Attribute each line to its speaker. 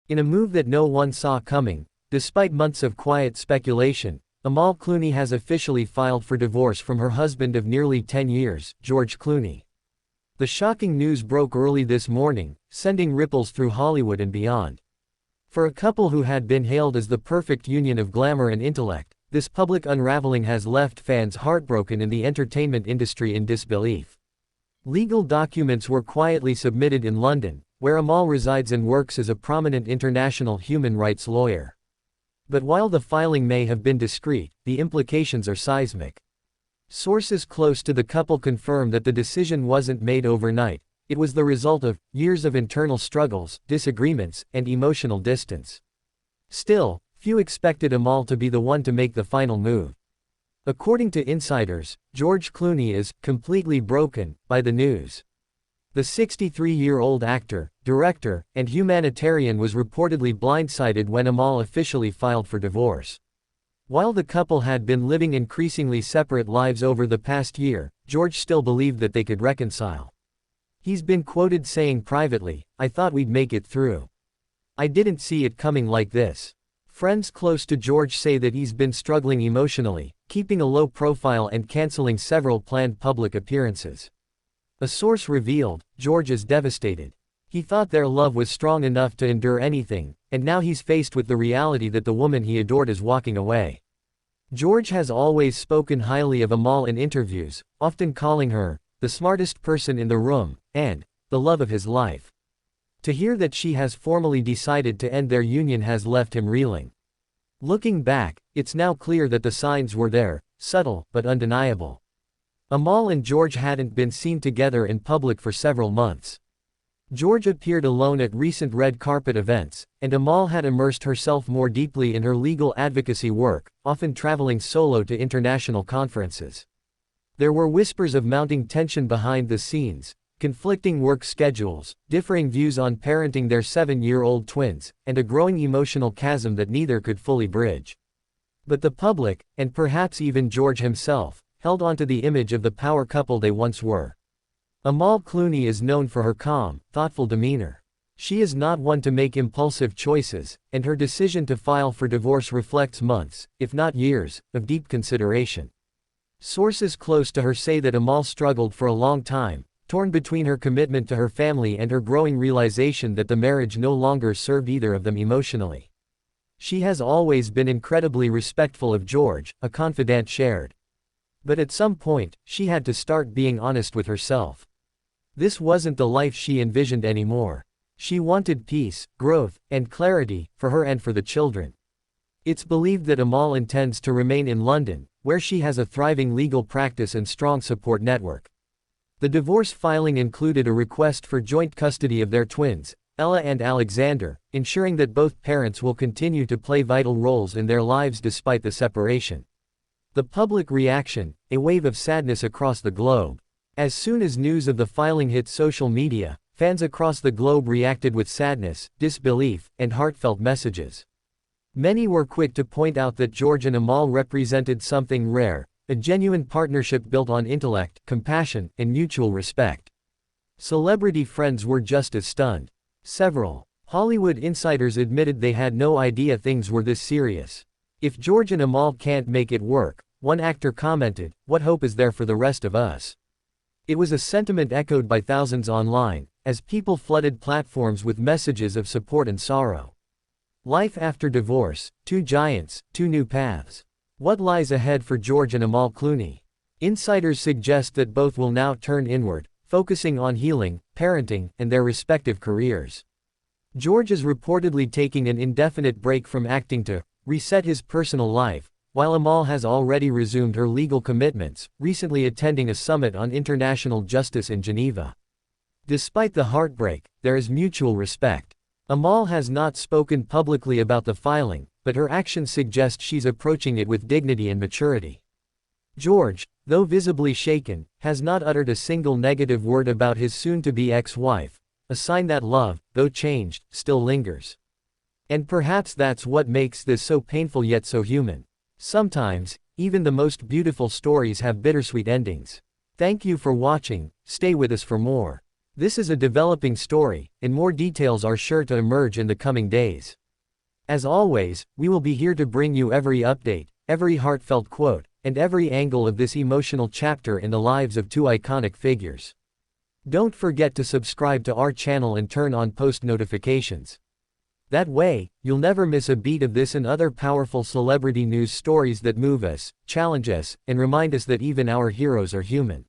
Speaker 1: In a move that no one saw coming, despite months of quiet speculation, Amal Clooney has officially filed for divorce from her husband of nearly 10 years, George Clooney. The shocking news broke early this morning, sending ripples through Hollywood and beyond. For a couple who had been hailed as the perfect union of glamour and intellect, this public unraveling has left fans heartbroken and the entertainment industry in disbelief. Legal documents were quietly submitted in London, where Amal resides and works as a prominent international human rights lawyer. But while the filing may have been discreet, the implications are seismic. Sources close to the couple confirm that the decision wasn't made overnight. It was the result of years of internal struggles, disagreements, and emotional distance. Still, few expected Amal to be the one to make the final move. According to insiders, George Clooney is completely broken by the news. The 63-year-old actor, director, and humanitarian was reportedly blindsided when Amal officially filed for divorce. While the couple had been living increasingly separate lives over the past year, George still believed that they could reconcile. He's been quoted saying privately, "I thought we'd make it through. I didn't see it coming like this." Friends close to George say that he's been struggling emotionally, keeping a low profile and canceling several planned public appearances. A source revealed, George is devastated. He thought their love was strong enough to endure anything, and now he's faced with the reality that the woman he adored is walking away. George has always spoken highly of Amal in interviews, often calling her the smartest person in the room, and the love of his life. To hear that she has formally decided to end their union has left him reeling. Looking back, it's now clear that the signs were there, subtle but undeniable. Amal and George hadn't been seen together in public for several months. George appeared alone at recent red carpet events, and Amal had immersed herself more deeply in her legal advocacy work, often traveling solo to international conferences. There were whispers of mounting tension behind the scenes, conflicting work schedules, differing views on parenting their 7-year-old twins, and a growing emotional chasm that neither could fully bridge. But the public, and perhaps even George himself, held onto the image of the power couple they once were. Amal Clooney is known for her calm, thoughtful demeanor. She is not one to make impulsive choices, and her decision to file for divorce reflects months, if not years, of deep consideration. Sources close to her say that Amal struggled for a long time, torn between her commitment to her family and her growing realization that the marriage no longer served either of them emotionally. She has always been incredibly respectful of George, a confidant shared. But at some point, she had to start being honest with herself. This wasn't the life she envisioned anymore. She wanted peace, growth, and clarity, for her and for the children. It's believed that Amal intends to remain in London, where she has a thriving legal practice and strong support network. The divorce filing included a request for joint custody of their twins, Ella and Alexander, ensuring that both parents will continue to play vital roles in their lives despite the separation. The public reaction, a wave of sadness across the globe. As soon as news of the filing hit social media, fans across the globe reacted with sadness, disbelief, and heartfelt messages. Many were quick to point out that George and Amal represented something rare, a genuine partnership built on intellect, compassion, and mutual respect. Celebrity friends were just as stunned. Several Hollywood insiders admitted they had no idea things were this serious. "If George and Amal can't make it work," one actor commented, "what hope is there for the rest of us?" It was a sentiment echoed by thousands online, as people flooded platforms with messages of support and sorrow. Life after divorce, two giants, two new paths. What lies ahead for George and Amal Clooney? Insiders suggest that both will now turn inward, focusing on healing, parenting, and their respective careers. George is reportedly taking an indefinite break from acting to reset his personal life, while Amal has already resumed her legal commitments, recently attending a summit on international justice in Geneva. Despite the heartbreak, there is mutual respect. Amal has not spoken publicly about the filing, but her actions suggest she's approaching it with dignity and maturity. George, though visibly shaken, has not uttered a single negative word about his soon-to-be ex-wife, a sign that love, though changed, still lingers. And perhaps that's what makes this so painful yet so human. Sometimes, even the most beautiful stories have bittersweet endings. Thank you for watching, stay with us for more. This is a developing story, and more details are sure to emerge in the coming days. As always, we will be here to bring you every update, every heartfelt quote, and every angle of this emotional chapter in the lives of two iconic figures. Don't forget to subscribe to our channel and turn on post notifications. That way, you'll never miss a beat of this and other powerful celebrity news stories that move us, challenge us, and remind us that even our heroes are human.